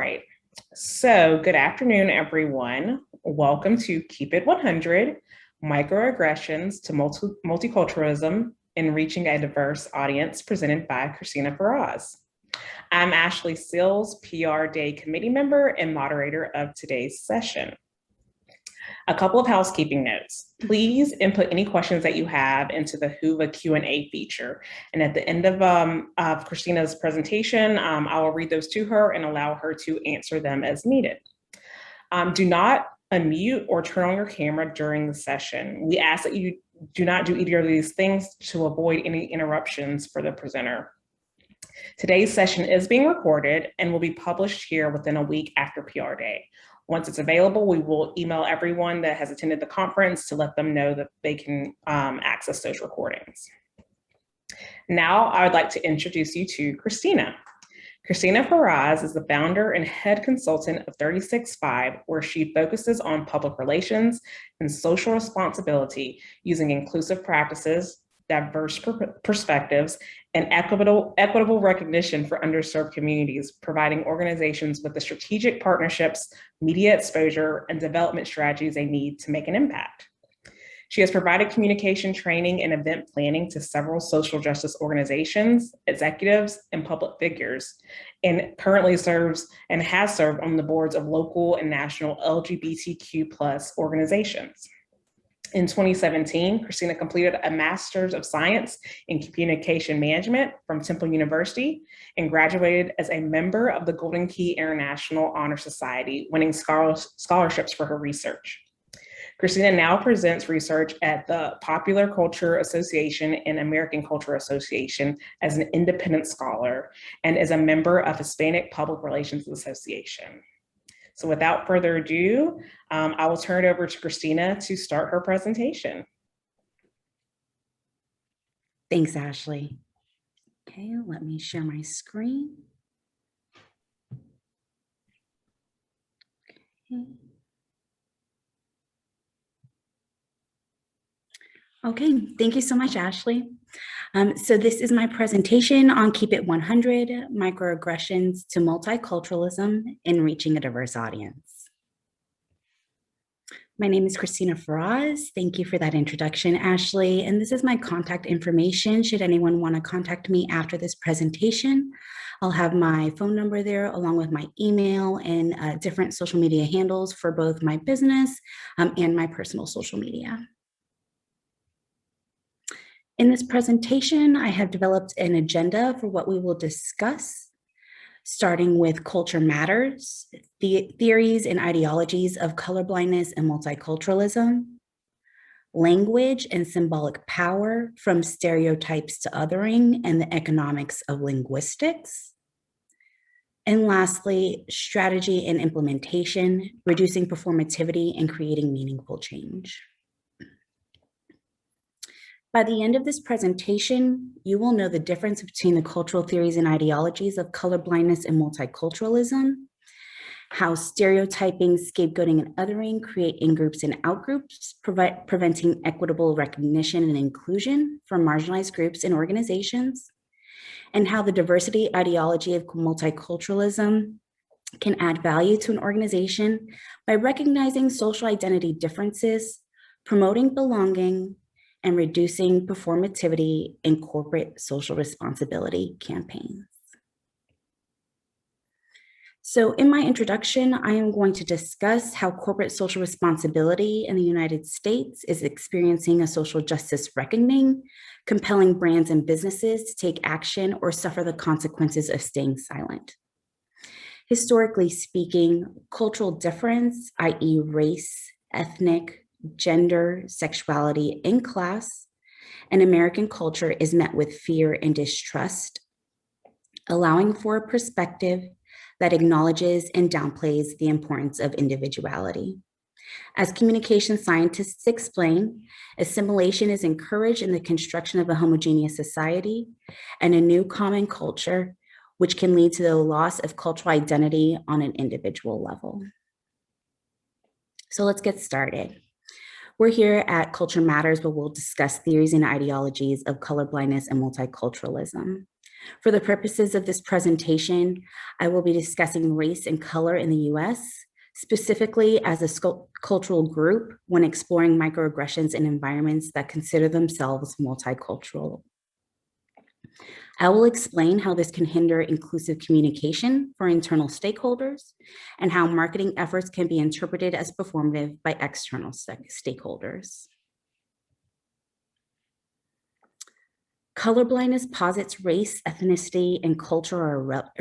right. So good afternoon, everyone. Welcome to Keep It 100, Microaggressions to Multiculturalism in Reaching a Diverse Audience, presented by Christina-Ferraz. I'm Ashley Sills, PR Day Committee member and moderator of today's session. A couple of housekeeping notes. Please input any questions that you have into the Whova Q&A feature. And at the end of Christina's presentation, I will read those to her and allow her to answer them as needed. Do not unmute or turn on your camera during the session. We ask that you do not do either of these things to avoid any interruptions for the presenter. Today's session is being recorded and will be published here within a week after PR Day. Once it's available, we will email everyone that has attended the conference to let them know that they can access those recordings. Now, I would like to introduce you to Christina. Christina-Ferraz is the founder and head consultant of 36Five, where she focuses on public relations and social responsibility using inclusive practices, diverse perspectives, and equitable recognition for underserved communities, providing organizations with the strategic partnerships, media exposure, and development strategies they need to make an impact. She has provided communication training and event planning to several social justice organizations, executives, and public figures, and currently serves and has served on the boards of local and national LGBTQ+ organizations. In 2017, Christina completed a Master's of Science in Communication Management from Temple University and graduated as a member of the Golden Key International Honor Society, winning scholarships for her research. Christina now presents research at the Popular Culture Association and American Culture Association as an independent scholar and is a member of Hispanic Public Relations Association. So without further ado, I will turn it over to Christina to start her presentation. Thanks, Ashley. Okay, let me share my screen. Okay, thank you so much, Ashley. So this is my presentation on Keep It 100, Microaggressions to Multiculturalism in Reaching a Diverse Audience. My name is Christina-Ferraz. Thank you for that introduction, Ashley. And this is my contact information. Should anyone want to contact me after this presentation, I'll have my phone number there along with my email and different social media handles for both my business and my personal social media. In this presentation, I have developed an agenda for what we will discuss, starting with culture matters, the theories and ideologies of colorblindness and multiculturalism, language and symbolic power from stereotypes to othering and the economics of linguistics, and lastly, strategy and implementation, reducing performativity and creating meaningful change. By the end of this presentation, you will know the difference between the cultural theories and ideologies of colorblindness and multiculturalism, how stereotyping, scapegoating, and othering create in-groups and out-groups, preventing equitable recognition and inclusion for marginalized groups and organizations, and how the diversity ideology of multiculturalism can add value to an organization by recognizing social identity differences, promoting belonging, and reducing performativity in corporate social responsibility campaigns. So in my introduction, I am going to discuss how corporate social responsibility in the United States is experiencing a social justice reckoning, compelling brands and businesses to take action or suffer the consequences of staying silent. Historically speaking, cultural difference, i.e. race, ethnic, gender, sexuality, and class, and American culture is met with fear and distrust, allowing for a perspective that acknowledges and downplays the importance of individuality. As communication scientists explain, assimilation is encouraged in the construction of a homogeneous society and a new common culture, which can lead to the loss of cultural identity on an individual level. So let's get started. We're here at Culture Matters, where we'll discuss theories and ideologies of colorblindness and multiculturalism. For the purposes of this presentation, I will be discussing race and color in the US, specifically as a cultural group when exploring microaggressions in environments that consider themselves multicultural. I will explain how this can hinder inclusive communication for internal stakeholders and how marketing efforts can be interpreted as performative by external stakeholders. Colorblindness posits race, ethnicity, and culture are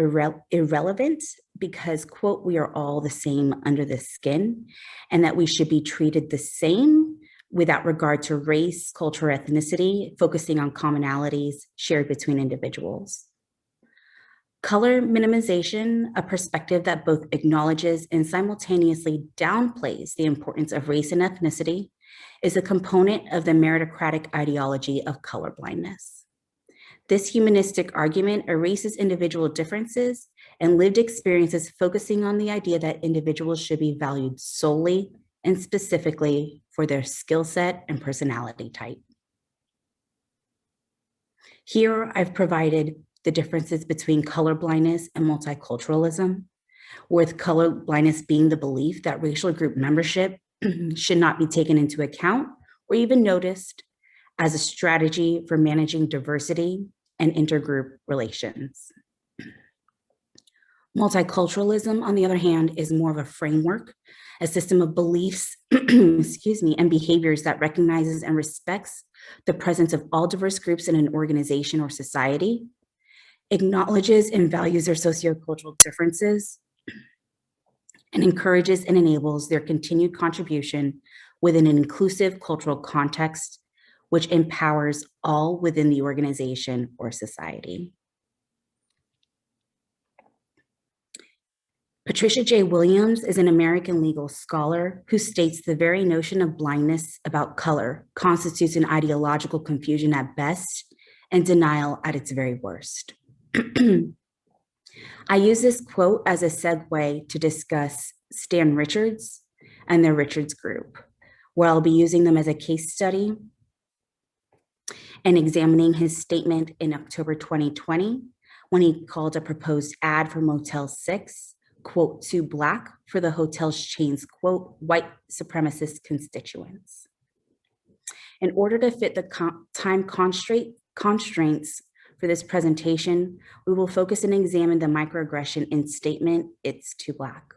irrelevant because, quote, we are all the same under the skin, and that we should be treated the same without regard to race, culture, or ethnicity, focusing on commonalities shared between individuals. Color minimization, a perspective that both acknowledges and simultaneously downplays the importance of race and ethnicity, is a component of the meritocratic ideology of colorblindness. This humanistic argument erases individual differences and lived experiences, focusing on the idea that individuals should be valued solely and specifically for their skill set and personality type. Here, I've provided the differences between colorblindness and multiculturalism, with colorblindness being the belief that racial group membership should not be taken into account or even noticed as a strategy for managing diversity and intergroup relations. Multiculturalism, on the other hand, is more of a framework, a system of beliefs, and behaviors that recognizes and respects the presence of all diverse groups in an organization or society, acknowledges and values their sociocultural differences, and encourages and enables their continued contribution within an inclusive cultural context, which empowers all within the organization or society. Patricia J. Williams is an American legal scholar who states the very notion of blindness about color constitutes an ideological confusion at best and denial at its very worst. I use this quote as a segue to discuss Stan Richards and the Richards Group, where I'll be using them as a case study and examining his statement in October 2020 when he called a proposed ad for Motel 6, quote, too Black for the hotel's chain's, quote, white supremacist constituents. In order to fit the time constraints for this presentation, we will focus and examine the microaggression in statement, it's too Black.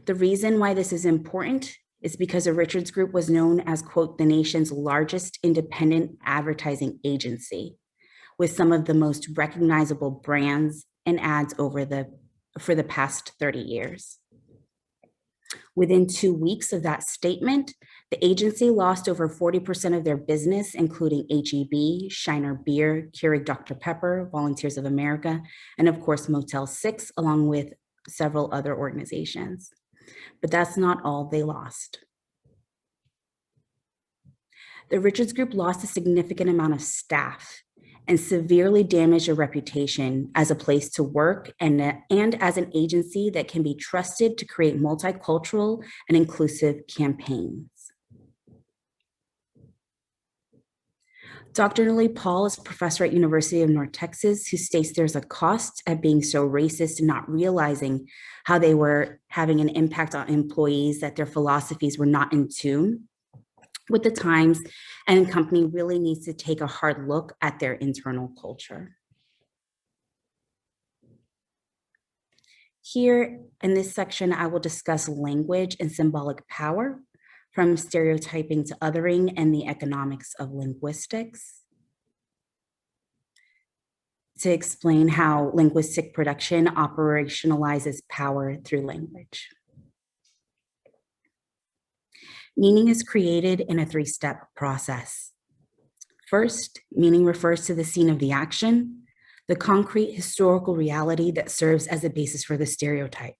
The reason why this is important is because the Richards Group was known as, quote, the nation's largest independent advertising agency, with some of the most recognizable brands and ads for the past 30 years. Within 2 weeks of that statement, the agency lost over 40% of their business, including H-E-B, Shiner Beer, Keurig Dr. Pepper, Volunteers of America, and of course, Motel 6, along with several other organizations. But that's not all they lost. The Richards Group lost a significant amount of staff and severely damaged a reputation as a place to work and as an agency that can be trusted to create multicultural and inclusive campaigns. Dr. Lee Paul is a professor at University of North Texas who states there's a cost at being so racist and not realizing how they were having an impact on employees, that their philosophies were not in tune with the times, and the company really needs to take a hard look at their internal culture. Here in this section, I will discuss language and symbolic power, from stereotyping to othering and the economics of linguistics, to explain how linguistic production operationalizes power through language. Meaning is created in a 3-step process. First, meaning refers to the scene of the action, the concrete historical reality that serves as a basis for the stereotype.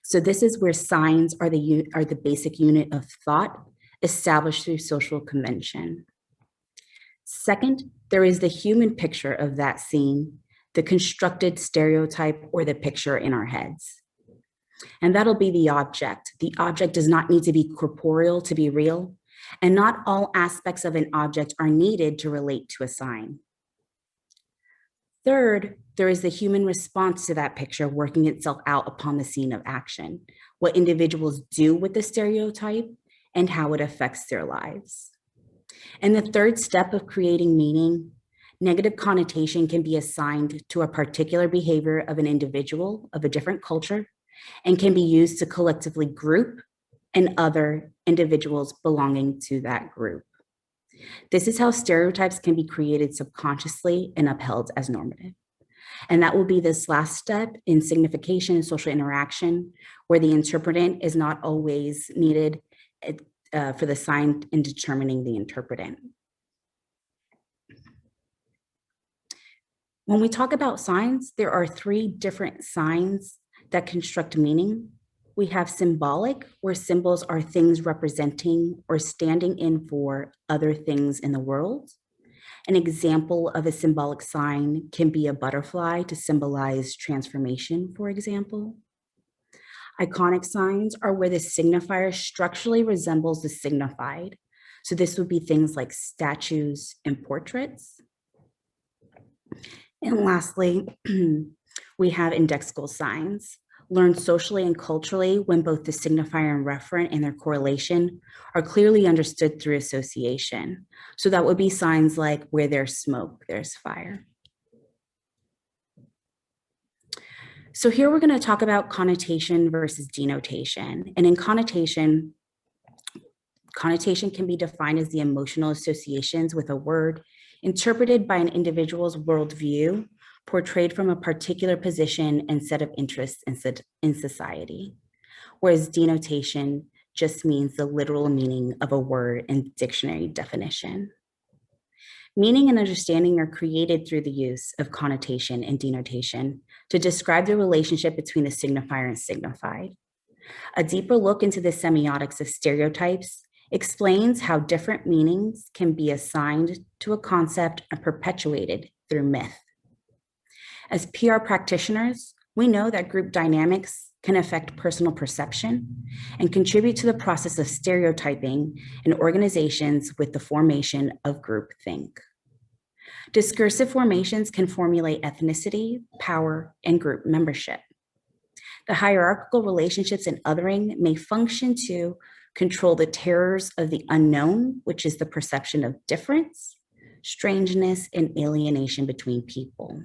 So this is where signs are the basic unit of thought established through social convention. Second, there is the human picture of that scene, the constructed stereotype or the picture in our heads. And that'll be the object. The object does not need to be corporeal to be real, And not all aspects of an object are needed to relate to a sign. Third, there is the human response to that picture working itself out upon the scene of action, what individuals do with the stereotype and how it affects their lives. And the third step of creating meaning, negative connotation can be assigned to a particular behavior of an individual of a different culture and can be used to collectively group and other individuals belonging to that group. This is how stereotypes can be created subconsciously and upheld as normative. And that will be this last step in signification and social interaction, where the interpretant is not always needed for the sign in determining the interpretant. When we talk about signs, there are 3 different signs that construct meaning. We have symbolic, where symbols are things representing or standing in for other things in the world. An example of a symbolic sign can be a butterfly to symbolize transformation, for example. Iconic signs are where the signifier structurally resembles the signified. So this would be things like statues and portraits. And lastly, we have indexical signs, learned socially and culturally when both the signifier and referent and their correlation are clearly understood through association. So that would be signs like where there's smoke, there's fire. So here we're going to talk about connotation versus denotation. And in connotation can be defined as the emotional associations with a word interpreted by an individual's worldview, portrayed from a particular position and set of interests in society. Whereas denotation just means the literal meaning of a word and dictionary definition. Meaning and understanding are created through the use of connotation and denotation to describe the relationship between the signifier and signified. A deeper look into the semiotics of stereotypes explains how different meanings can be assigned to a concept and perpetuated through myth. As PR practitioners, we know that group dynamics can affect personal perception and contribute to the process of stereotyping in organizations with the formation of groupthink. Discursive formations can formulate ethnicity, power, and group membership. The hierarchical relationships in othering may function to control the terrors of the unknown, which is the perception of difference, strangeness, and alienation between people.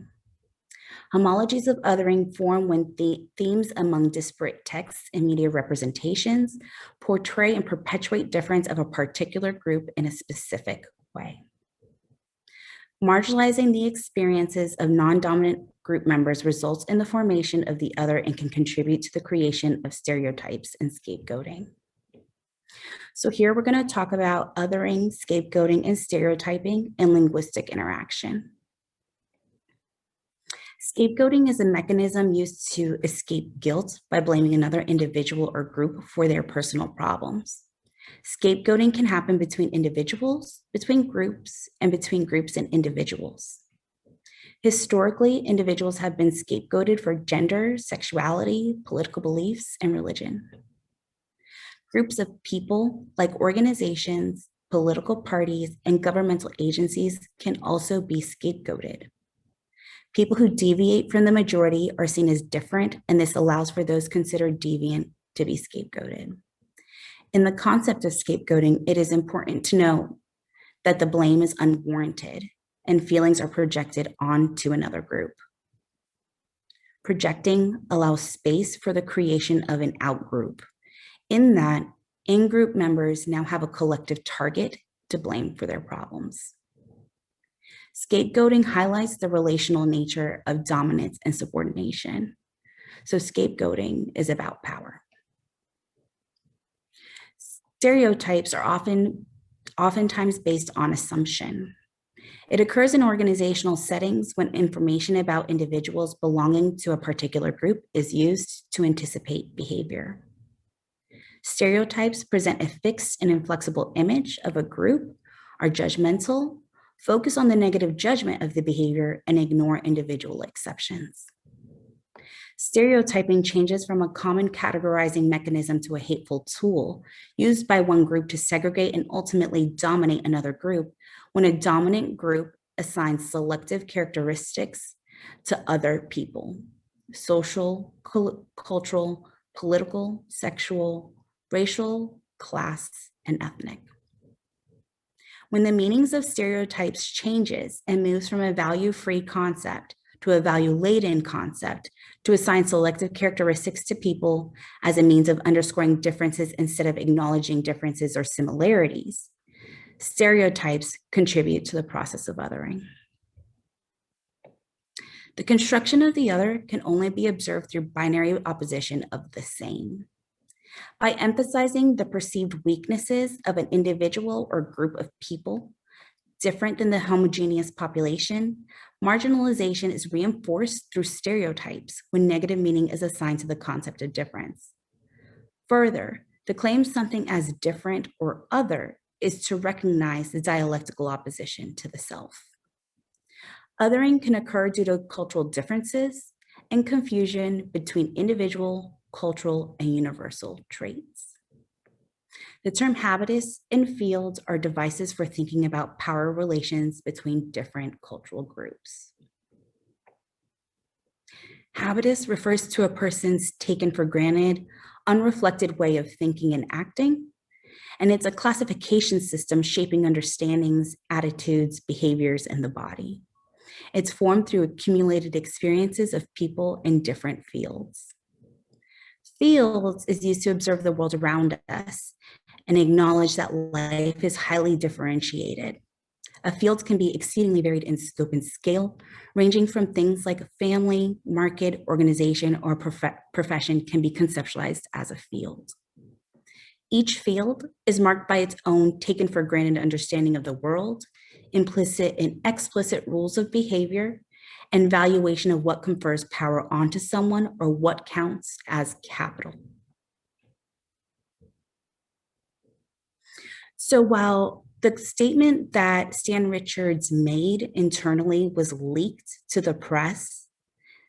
Homologies of othering form when themes among disparate texts and media representations portray and perpetuate difference of a particular group in a specific way. Marginalizing the experiences of non-dominant group members results in the formation of the other and can contribute to the creation of stereotypes and scapegoating. So here we're going to talk about othering, scapegoating, and stereotyping in linguistic interaction. Scapegoating is a mechanism used to escape guilt by blaming another individual or group for their personal problems. Scapegoating can happen between individuals, between groups, and between groups and individuals. Historically, individuals have been scapegoated for gender, sexuality, political beliefs, and religion. Groups of people, like organizations, political parties, and governmental agencies, can also be scapegoated. People who deviate from the majority are seen as different, and this allows for those considered deviant to be scapegoated. In the concept of scapegoating, it is important to know that the blame is unwarranted and feelings are projected onto another group. Projecting allows space for the creation of an outgroup, in that in-group members now have a collective target to blame for their problems. Scapegoating highlights the relational nature of dominance and subordination. So scapegoating is about power. Stereotypes are oftentimes based on assumption. It occurs in organizational settings when information about individuals belonging to a particular group is used to anticipate behavior. Stereotypes present a fixed and inflexible image of a group, are judgmental, focus on the negative judgment of the behavior, and ignore individual exceptions. Stereotyping changes from a common categorizing mechanism to a hateful tool used by one group to segregate and ultimately dominate another group when a dominant group assigns selective characteristics to other people: social, cultural, political, sexual, racial, class, and ethnic. When the meanings of stereotypes changes and moves from a value-free concept to a value-laden concept to assign selective characteristics to people as a means of underscoring differences instead of acknowledging differences or similarities, stereotypes contribute to the process of othering. The construction of the other can only be observed through binary opposition of the same. By emphasizing the perceived weaknesses of an individual or group of people, different than the homogeneous population, marginalization is reinforced through stereotypes when negative meaning is assigned to the concept of difference. Further, to claim something as different or other is to recognize the dialectical opposition to the self. Othering can occur due to cultural differences and confusion between individual, cultural, and universal traits. The term habitus and field are devices for thinking about power relations between different cultural groups. Habitus refers to a person's taken for granted, unreflected way of thinking and acting, and it's a classification system shaping understandings, attitudes, behaviors, and the body. It's formed through accumulated experiences of people in different fields. Fields is used to observe the world around us and acknowledge that life is highly differentiated. A field can be exceedingly varied in scope and scale, ranging from things like family, market, organization, or profession can be conceptualized as a field. Each field is marked by its own taken for granted understanding of the world, implicit and explicit rules of behavior, and valuation of what confers power onto someone or what counts as capital. So while the statement that Stan Richards made internally was leaked to the press,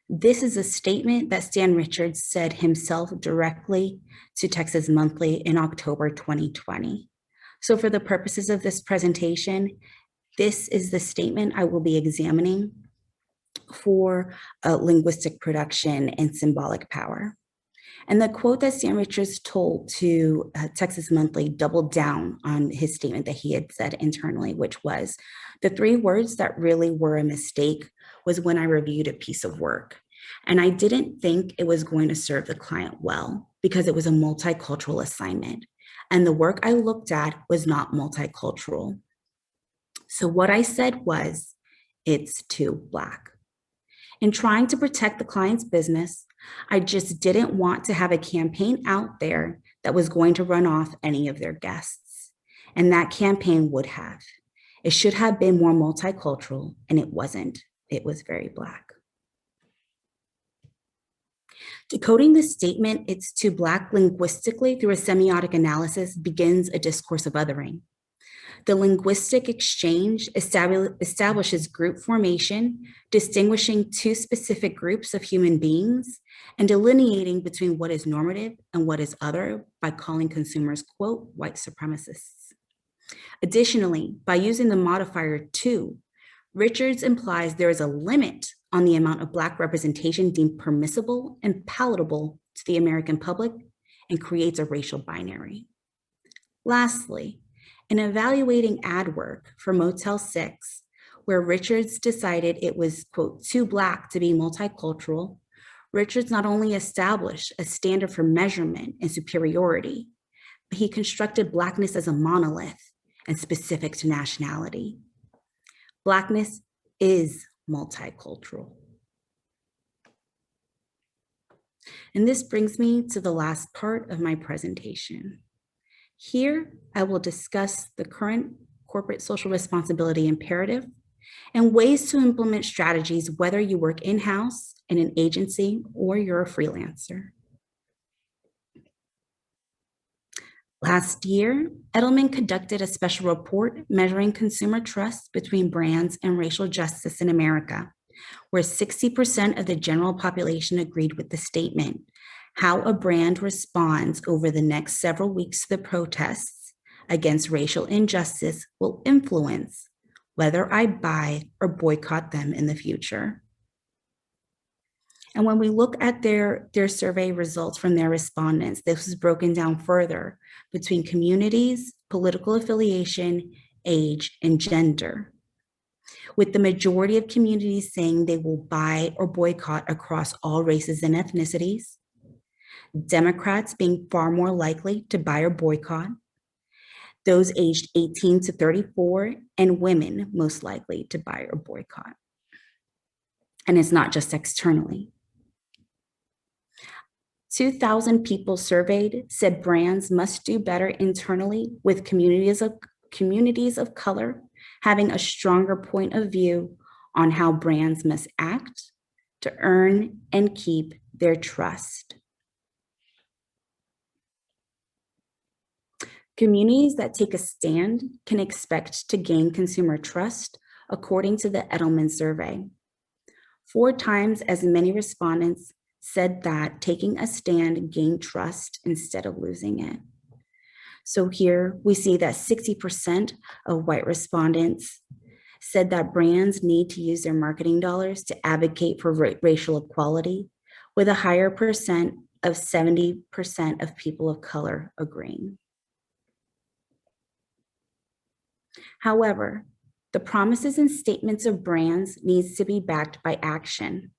this is a statement that Stan Richards said himself directly to Texas Monthly in October 2020. So for the purposes of this presentation, this is the statement I will be examining for linguistic production and symbolic power. And the quote that Stan Richards told to Texas Monthly doubled down on his statement that he had said internally, which was, the three words that really were a mistake was when I reviewed a piece of work. And I didn't think it was going to serve the client well because it was a multicultural assignment. And the work I looked at was not multicultural. So what I said was, it's too Black. In trying to protect the client's business, I just didn't want to have a campaign out there that was going to run off any of their guests. And that campaign would have. It should have been more multicultural, and it wasn't. It was very Black. Decoding the statement, it's too Black linguistically through a semiotic analysis begins a discourse of othering. The linguistic exchange establishes group formation, distinguishing two specific groups of human beings and delineating between what is normative and what is other by calling consumers, quote, white supremacists. Additionally, by using the modifier to, Richards implies there is a limit on the amount of Black representation deemed permissible and palatable to the American public and creates a racial binary. Lastly, in evaluating ad work for Motel 6, where Richards decided it was, quote, too Black to be multicultural, Richards not only established a standard for measurement and superiority, but he constructed Blackness as a monolith and specific to nationality. Blackness is multicultural. And this brings me to the last part of my presentation. Here, I will discuss the current corporate social responsibility imperative and ways to implement strategies, whether you work in-house in an agency or you're a freelancer. Last year, Edelman conducted a special report measuring consumer trust between brands and racial justice in America, where 60% of the general population agreed with the statement. How a brand responds over the next several weeks to the protests against racial injustice will influence whether I buy or boycott them in the future. And when we look at their survey results from their respondents, this is broken down further between communities, political affiliation, age, and gender, with the majority of communities saying they will buy or boycott across all races and ethnicities, Democrats being far more likely to buy or boycott, those aged 18 to 34, and women most likely to buy or boycott. And it's not just externally. 2,000 people surveyed said brands must do better internally with communities of color having a stronger point of view on how brands must act to earn and keep their trust. Communities that take a stand can expect to gain consumer trust, according to the Edelman survey. 4 times as many respondents said that taking a stand gained trust instead of losing it. So here we see that 60% of white respondents said that brands need to use their marketing dollars to advocate for racial equality, with a higher percent of 70% of people of color agreeing. However, the promises and statements of brands needs to be backed by action,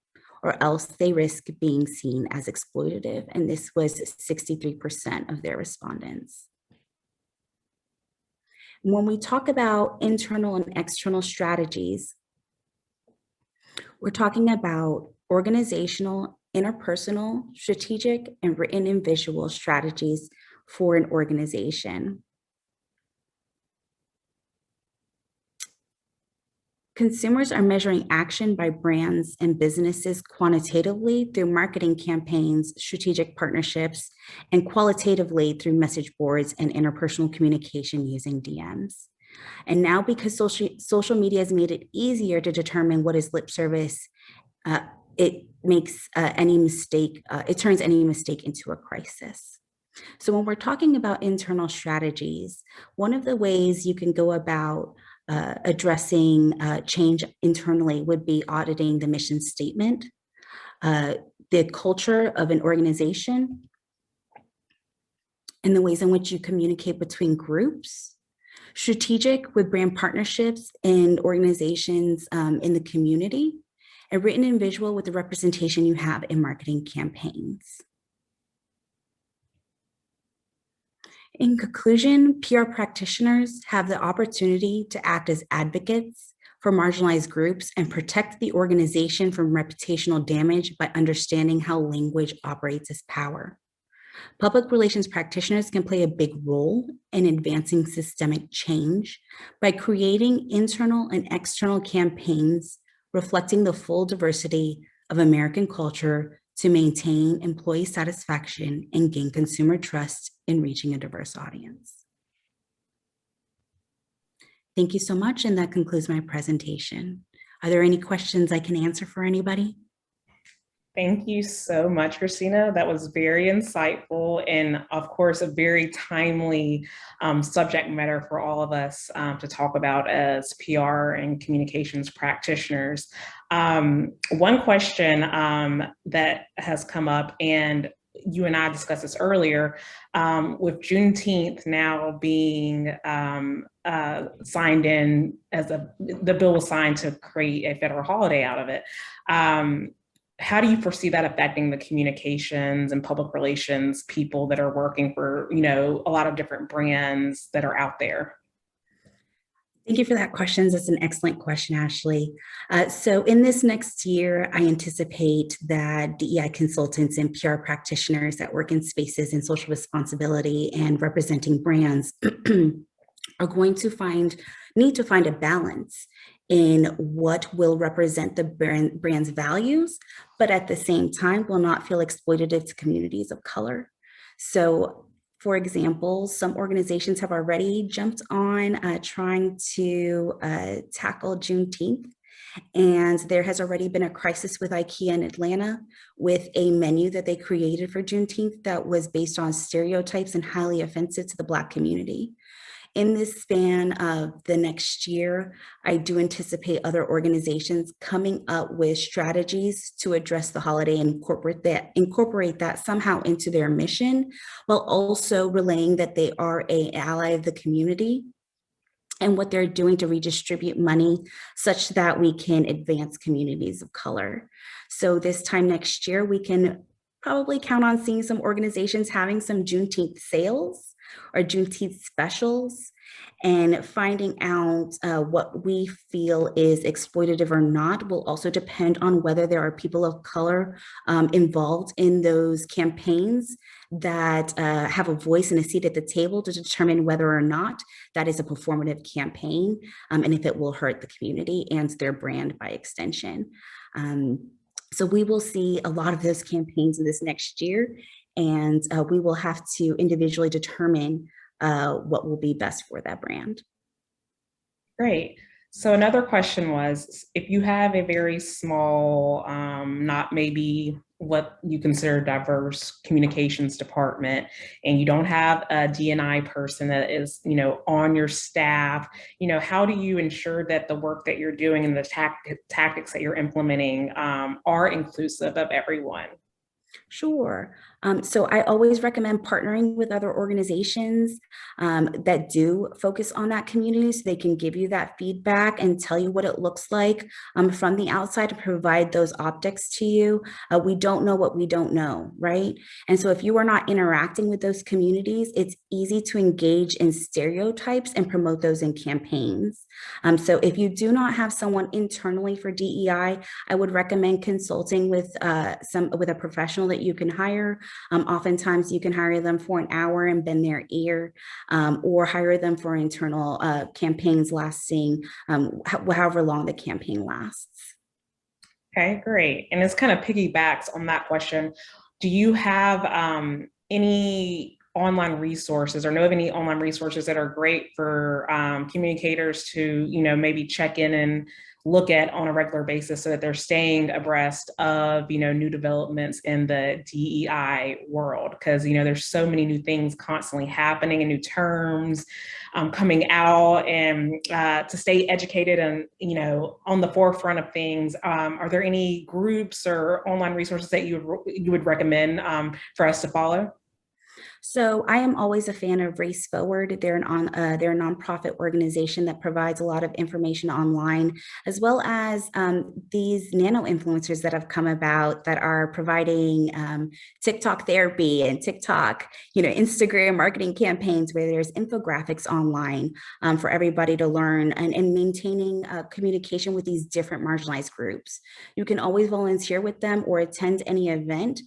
or else they risk being seen as exploitative, and this was 63% of their respondents. When we talk about internal and external strategies, we're talking about organizational, interpersonal, strategic, and written and visual strategies for an organization. Consumers are measuring action by brands and businesses quantitatively through marketing campaigns, strategic partnerships, and qualitatively through message boards and interpersonal communication using DMs. And now, because social media has made it easier to determine what is lip service, it makes it turns any mistake into a crisis. So when we're talking about internal strategies, one of the ways you can go about addressing change internally would be auditing the mission statement, the culture of an organization, and the ways in which you communicate between groups, strategic with brand partnerships and organizations in the community, and written and visual with the representation you have in marketing campaigns. In conclusion, PR practitioners have the opportunity to act as advocates for marginalized groups and protect the organization from reputational damage by understanding how language operates as power. Public relations practitioners can play a big role in advancing systemic change by creating internal and external campaigns reflecting the full diversity of American culture to maintain employee satisfaction and gain consumer trust in reaching a diverse audience. Thank you so much, and that concludes my presentation. Are there any questions I can answer for anybody? Thank you so much, Christina. That was very insightful and, of course, a very timely subject matter for all of us to talk about as PR and communications practitioners. One question that has come up, and you and I discussed this earlier, with Juneteenth now being signed in as the bill was signed to create a federal holiday out of it. How do you foresee that affecting the communications and public relations people that are working for, a lot of different brands that are out there? Thank you for that question. That's an excellent question, Ashley. So in this next year, I anticipate that DEI consultants and PR practitioners that work in spaces in social responsibility and representing brands are going to need to find a balance in what will represent the brand's values, but at the same time will not feel exploitative to communities of color. So, for example, some organizations have already jumped on trying to tackle Juneteenth And there has already been a crisis with IKEA in Atlanta with a menu that they created for Juneteenth that was based on stereotypes and highly offensive to the Black community. In this span of the next year, I do anticipate other organizations coming up with strategies to address the holiday and incorporate that somehow into their mission, while also relaying that they are an ally of the community and what they're doing to redistribute money such that we can advance communities of color. So this time next year, we can probably count on seeing some organizations having some Juneteenth sales or Juneteenth specials, and finding out what we feel is exploitative or not will also depend on whether there are people of color involved in those campaigns that have a voice and a seat at the table to determine whether or not that is a performative campaign, and if it will hurt the community and their brand by extension. So we will see a lot of those campaigns in this next year, and we will have to individually determine what will be best for that brand. Great. So another question was, if you have a very small, not maybe what you consider diverse communications department, and you don't have a D&I person that is, on your staff, how do you ensure that the work that you're doing and the tactics that you're implementing are inclusive of everyone? Sure. So I always recommend partnering with other organizations that do focus on that community so they can give you that feedback and tell you what it looks like from the outside to provide those optics to you. We don't know what we don't know, right? And so if you are not interacting with those communities, it's easy to engage in stereotypes and promote those in campaigns. So if you do not have someone internally for DEI, I would recommend consulting with a professional that you can hire. Oftentimes you can hire them for an hour and bend their ear, or hire them for internal campaigns lasting however long the campaign lasts. Okay, great. And this kind of piggybacks on that question. Do you have any online resources or know of any online resources that are great for communicators to, maybe check in and look at on a regular basis so that they're staying abreast of, new developments in the DEI world? Because, there's so many new things constantly happening and new terms coming out, and to stay educated and, on the forefront of things. Are there any groups or online resources that you would recommend for us to follow? So I am always a fan of Race Forward. They're they're a nonprofit organization that provides a lot of information online, as well as these nano influencers that have come about that are providing TikTok therapy and TikTok, Instagram marketing campaigns where there's infographics online for everybody to learn, and maintaining communication with these different marginalized groups. You can always volunteer with them or attend any event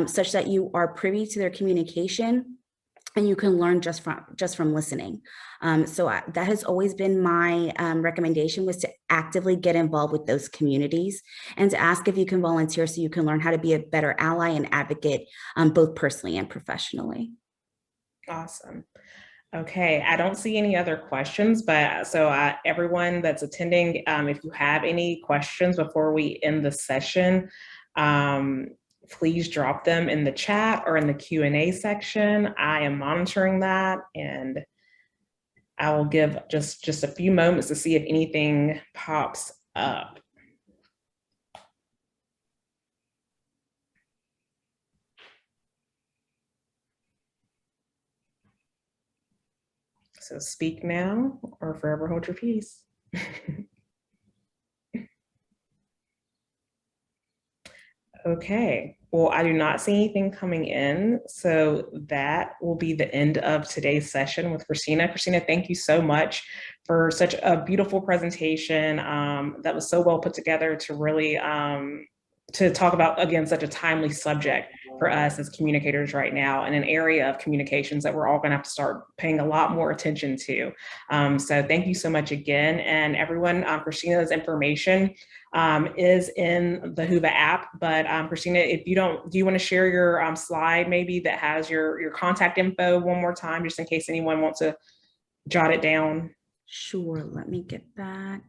such that you are privy to their communication, and you can learn just from listening. That has always been my recommendation, was to actively get involved with those communities and to ask if you can volunteer so you can learn how to be a better ally and advocate, both personally and professionally. Awesome. Okay, I don't see any other questions, but so everyone that's attending, if you have any questions before we end the session, please drop them in the chat or in the Q&A section. I am monitoring that, and I will give just a few moments to see if anything pops up. So speak now or forever hold your peace. Okay, well, I do not see anything coming in, so that will be the end of today's session with Christina. Christina, thank you so much for such a beautiful presentation that was so well put together to really to talk about, again, such a timely subject for us as communicators right now, in an area of communications that we're all going to have to start paying a lot more attention to. So thank you so much again. And everyone, Christina's information is in the Whova app. But Christina, if you don't, do you want to share your slide maybe that has your contact info one more time, just in case anyone wants to jot it down? Sure, let me get back.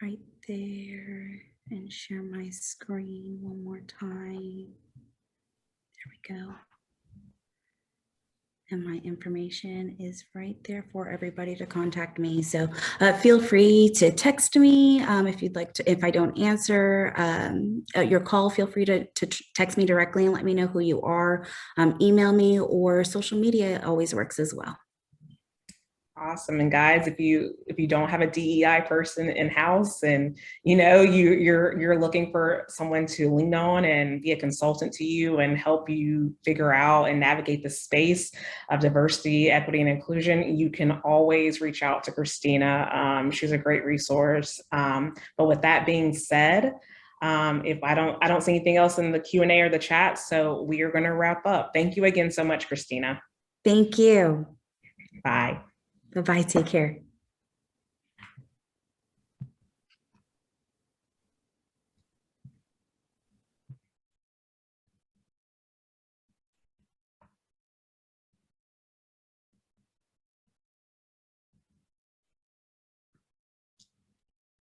right there and share my screen one more time. There we go. And my information is right there for everybody to contact me. So feel free to text me if you'd like to. If I don't answer your call, feel free to text me directly and let me know who you are. Email me, or social media always works as well. Awesome. And guys, if you don't have a DEI person in house, and you're looking for someone to lean on and be a consultant to you and help you figure out and navigate the space of diversity, equity, and inclusion, you can always reach out to Christina. She's a great resource. But with that being said, if I don't see anything else in the Q&A or the chat, so we are going to wrap up. Thank you again so much, Christina. Thank you. Bye. Bye-bye. Take care.